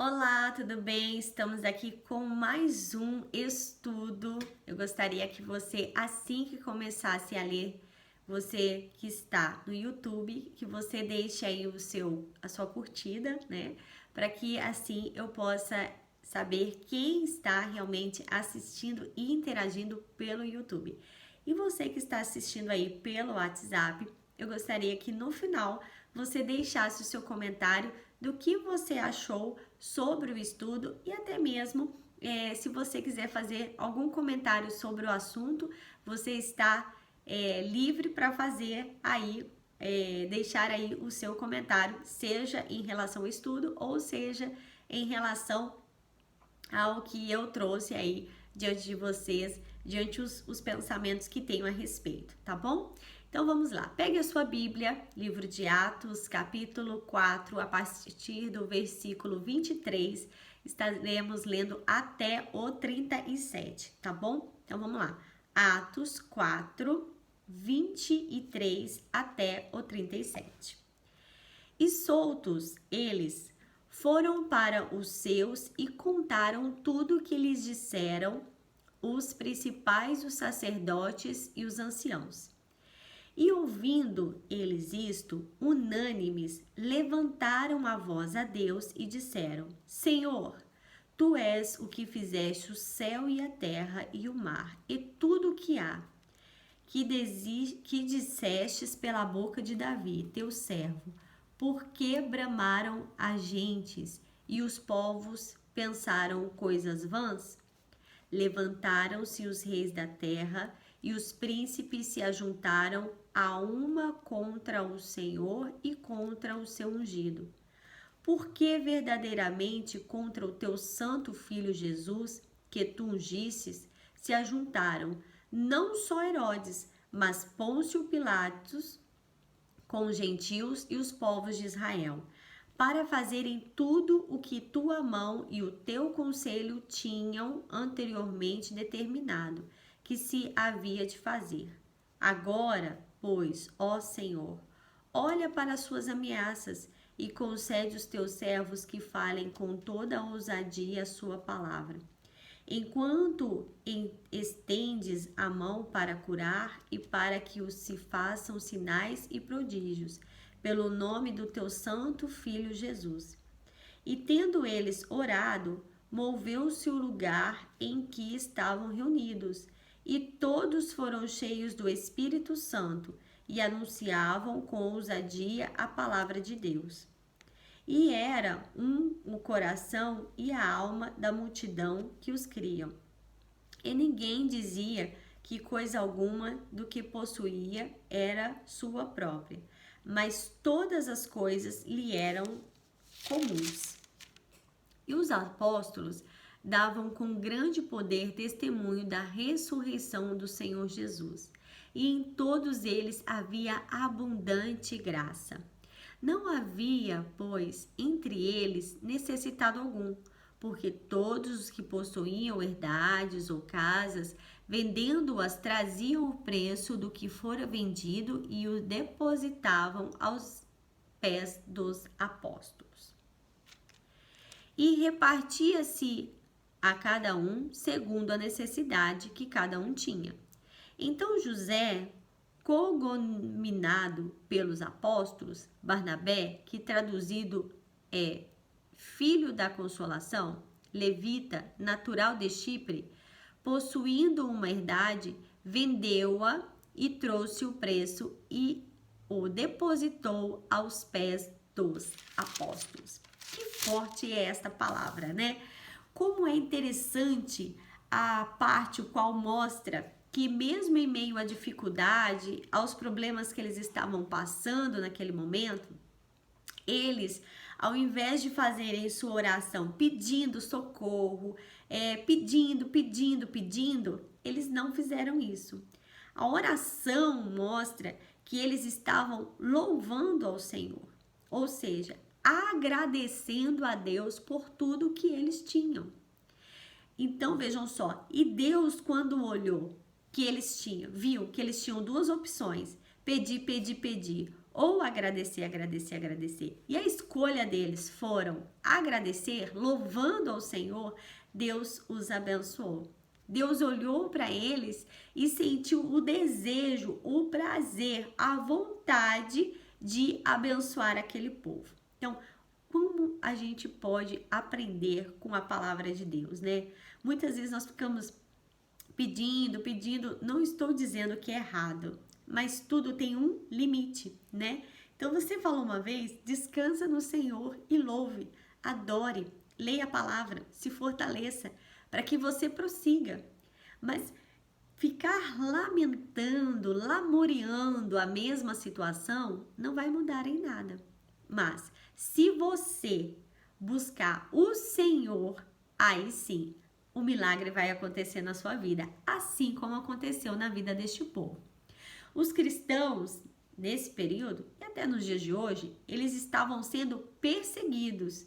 Olá, tudo bem? Estamos aqui com mais um estudo. Eu gostaria que você, assim que começasse a ler, você que está no YouTube, que você deixe aí a sua curtida, né? Para que assim eu possa saber quem está realmente assistindo e interagindo pelo YouTube. E você que está assistindo aí pelo WhatsApp, eu gostaria que no final você deixasse o seu comentário do que você achou sobre o estudo e até mesmo se você quiser fazer algum comentário sobre o assunto, você está livre para fazer aí, deixar aí o seu comentário, seja em relação ao estudo ou seja em relação ao que eu trouxe aí diante de vocês, diante os pensamentos que tenho a respeito, tá bom? Então vamos lá, pegue a sua Bíblia, livro de Atos, capítulo 4, a partir do versículo 23, estaremos lendo até o 37, tá bom? Então vamos lá, Atos 4, 23 até o 37. E soltos eles foram para os seus e contaram tudo o que lhes disseram os principais, os sacerdotes e os anciãos. E ouvindo eles isto, unânimes, levantaram a voz a Deus e disseram: Senhor, tu és o que fizeste o céu e a terra e o mar e tudo o que há, que dissestes pela boca de Davi, teu servo, porque bramaram as gentes e os povos pensaram coisas vãs? Levantaram-se os reis da terra e os príncipes se ajuntaram a uma contra o Senhor e contra o seu ungido. Porque verdadeiramente contra o teu santo filho Jesus, que tu ungistes, se ajuntaram não só Herodes, mas Pôncio Pilatos com os gentios e os povos de Israel, para fazerem tudo o que tua mão e o teu conselho tinham anteriormente determinado, que se havia de fazer. Agora, pois, ó Senhor, olha para as suas ameaças e concede os teus servos que falem com toda a ousadia a sua palavra. Enquanto estendes a mão para curar e para que os se façam sinais e prodígios, pelo nome do teu santo Filho Jesus. E tendo eles orado, moveu-se o lugar em que estavam reunidos, e todos foram cheios do Espírito Santo e anunciavam com ousadia a palavra de Deus. E era o coração e a alma da multidão que os criam. E ninguém dizia que coisa alguma do que possuía era sua própria, mas todas as coisas lhe eram comuns. E os apóstolos davam com grande poder testemunho da ressurreição do Senhor Jesus, e em todos eles havia abundante graça. Não havia, pois, entre eles necessitado algum, porque todos os que possuíam herdades ou casas, vendendo-as, traziam o preço do que fora vendido e o depositavam aos pés dos apóstolos. E repartia-se a cada um segundo a necessidade que cada um tinha. Então José, cognominado pelos apóstolos, Barnabé, que traduzido é filho da consolação, levita, natural de Chipre, possuindo uma herdade, vendeu-a e trouxe o preço e o depositou aos pés dos apóstolos. Que forte é esta palavra, né? Como é interessante a parte o qual mostra que mesmo em meio à dificuldade, aos problemas que eles estavam passando naquele momento, eles, ao invés de fazerem sua oração pedindo socorro, pedindo, eles não fizeram isso. A oração mostra que eles estavam louvando ao Senhor, ou seja, agradecendo a Deus por tudo que eles tinham. Então vejam só, e Deus quando olhou que eles tinham, viu que eles tinham duas opções, pedir, ou agradecer, agradecer, agradecer. E a escolha deles foram agradecer, louvando ao Senhor, Deus os abençoou. Deus olhou para eles e sentiu o desejo, o prazer, a vontade de abençoar aquele povo. Então, como a gente pode aprender com a palavra de Deus, né? Muitas vezes nós ficamos pedindo, não estou dizendo que é errado, mas tudo tem um limite, né? Então você falou uma vez, descansa no Senhor e louve, adore, leia a palavra, se fortaleça, para que você prossiga. Mas ficar lamentando, lamuriando a mesma situação não vai mudar em nada. Mas se você buscar o Senhor, aí sim, o milagre vai acontecer na sua vida, assim como aconteceu na vida deste povo. Os cristãos, nesse período, e até nos dias de hoje, eles estavam sendo perseguidos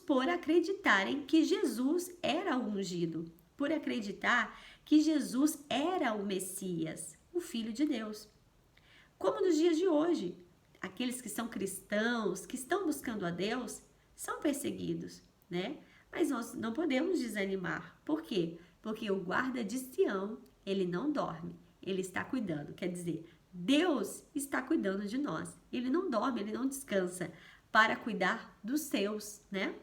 por acreditarem que Jesus era o ungido, por acreditar que Jesus era o Messias, o Filho de Deus. Como nos dias de hoje, aqueles que são cristãos, que estão buscando a Deus, são perseguidos, né? Mas nós não podemos desanimar. Por quê? Porque o guarda de Sião, ele não dorme, ele está cuidando. Quer dizer, Deus está cuidando de nós. Ele não dorme, ele não descansa para cuidar dos seus, né?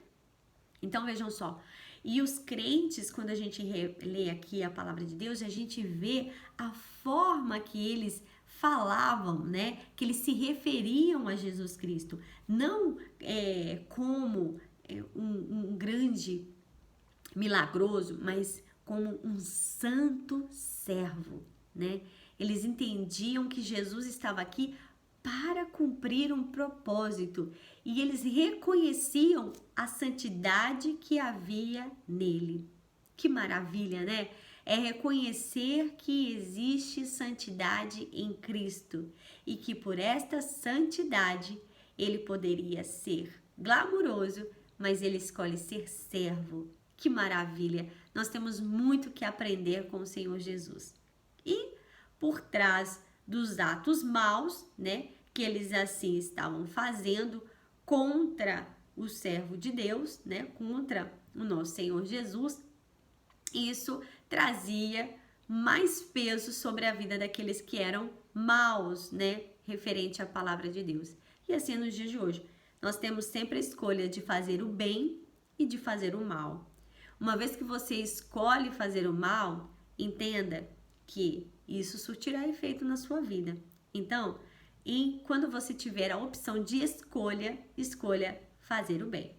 Então vejam só. E os crentes, quando a gente lê aqui a palavra de Deus, a gente vê a forma que eles falavam, né? Que eles se referiam a Jesus Cristo. Não como um grande milagroso, mas como um santo servo, né? Eles entendiam que Jesus estava aqui para cumprir um propósito e eles reconheciam a santidade que havia nele. Que maravilha, né? É reconhecer que existe santidade em Cristo e que por esta santidade ele poderia ser glamuroso, mas ele escolhe ser servo. Que maravilha! Nós temos muito que aprender com o Senhor Jesus. E por trás dos atos maus, né, que eles assim estavam fazendo contra o servo de Deus, né, contra o nosso Senhor Jesus, isso trazia mais peso sobre a vida daqueles que eram maus, né, referente à palavra de Deus. E assim nos dias de hoje, nós temos sempre a escolha de fazer o bem e de fazer o mal. Uma vez que você escolhe fazer o mal, entenda que isso surtirá efeito na sua vida. Então, quando você tiver a opção de escolha fazer o bem.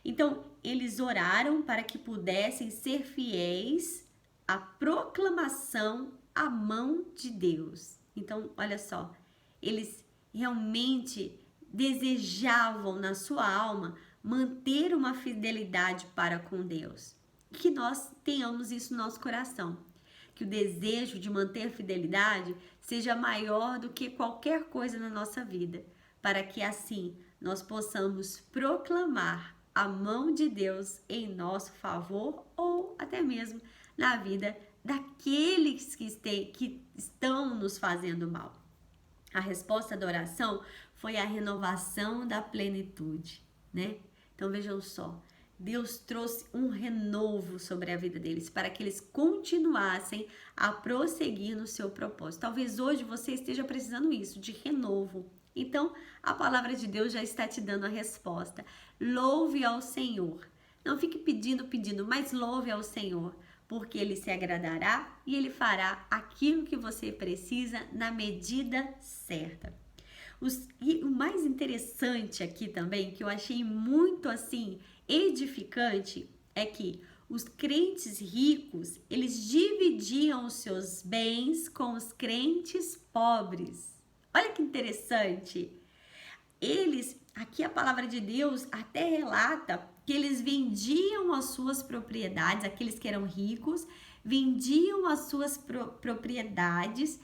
Então, eles oraram para que pudessem ser fiéis à proclamação à mão de Deus. Então, olha só, eles realmente desejavam na sua alma manter uma fidelidade para com Deus. Que nós tenhamos isso no nosso coração. Que o desejo de manter fidelidade seja maior do que qualquer coisa na nossa vida, para que assim nós possamos proclamar a mão de Deus em nosso favor ou até mesmo na vida daqueles que estão nos fazendo mal. A resposta da oração foi a renovação da plenitude, né? Então vejam só, Deus trouxe um renovo sobre a vida deles para que eles continuassem a prosseguir no seu propósito. Talvez hoje você esteja precisando isso, de renovo. Então, a palavra de Deus já está te dando a resposta. Louve ao Senhor. Não fique pedindo, mas louve ao Senhor, porque Ele se agradará e Ele fará aquilo que você precisa na medida certa. E o mais interessante aqui também, que eu achei muito assim edificante, é que os crentes ricos, eles dividiam os seus bens com os crentes pobres. Olha que interessante. Aqui a palavra de Deus até relata que eles vendiam as suas propriedades, aqueles que eram ricos, vendiam as suas propriedades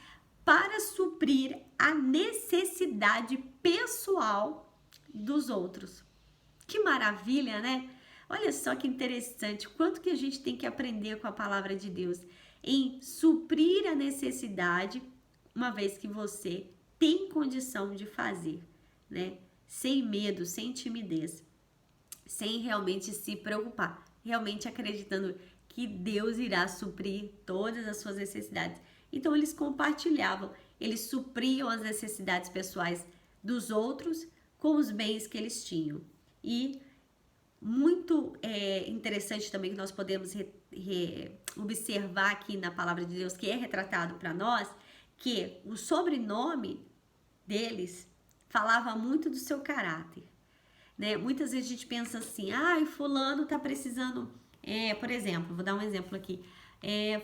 para suprir a necessidade pessoal dos outros. Que maravilha, né? Olha só que interessante, quanto que a gente tem que aprender com a palavra de Deus em suprir a necessidade, uma vez que você tem condição de fazer, né? Sem medo, sem timidez, sem realmente se preocupar, realmente acreditando que Deus irá suprir todas as suas necessidades. Então eles compartilhavam, eles supriam as necessidades pessoais dos outros com os bens que eles tinham. E muito interessante também que nós podemos observar aqui na palavra de Deus, que é retratado para nós, que o sobrenome deles falava muito do seu caráter, né? Muitas vezes a gente pensa assim, fulano tá precisando, por exemplo, vou dar um exemplo aqui,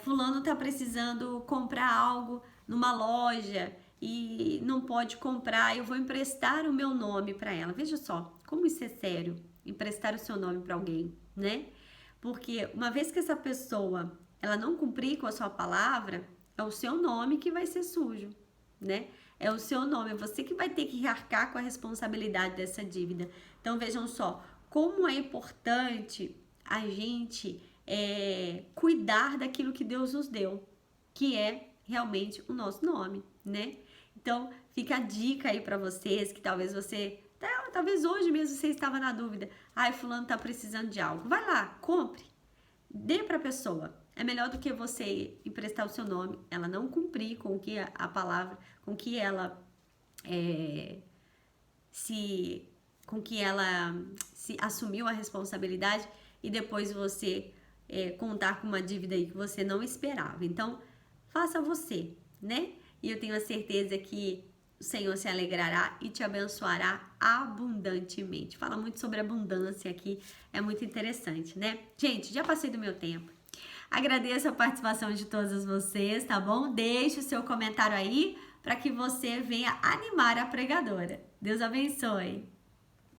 fulano tá precisando comprar algo numa loja e não pode comprar, eu vou emprestar o meu nome para ela. Veja só, como isso é sério, emprestar o seu nome para alguém, né? Porque uma vez que essa pessoa, ela não cumprir com a sua palavra, é o seu nome que vai ser sujo, né? É o seu nome, é você que vai ter que arcar com a responsabilidade dessa dívida. Então vejam só, como é importante a gente cuidar daquilo que Deus nos deu, que é realmente o nosso nome, né? Então fica a dica aí para vocês, que talvez talvez hoje mesmo você estava na dúvida, fulano tá precisando de algo, vai lá, compre, dê para a pessoa. É melhor do que você emprestar o seu nome, ela não cumprir com o que a palavra, com que ela se assumiu a responsabilidade e depois você contar com uma dívida aí que você não esperava. Então, faça você, né? E eu tenho a certeza que o Senhor se alegrará e te abençoará abundantemente. Fala muito sobre abundância aqui, é muito interessante, né? Gente, já passei do meu tempo. Agradeço a participação de todos vocês, tá bom? Deixe o seu comentário aí para que você venha animar a pregadora. Deus abençoe!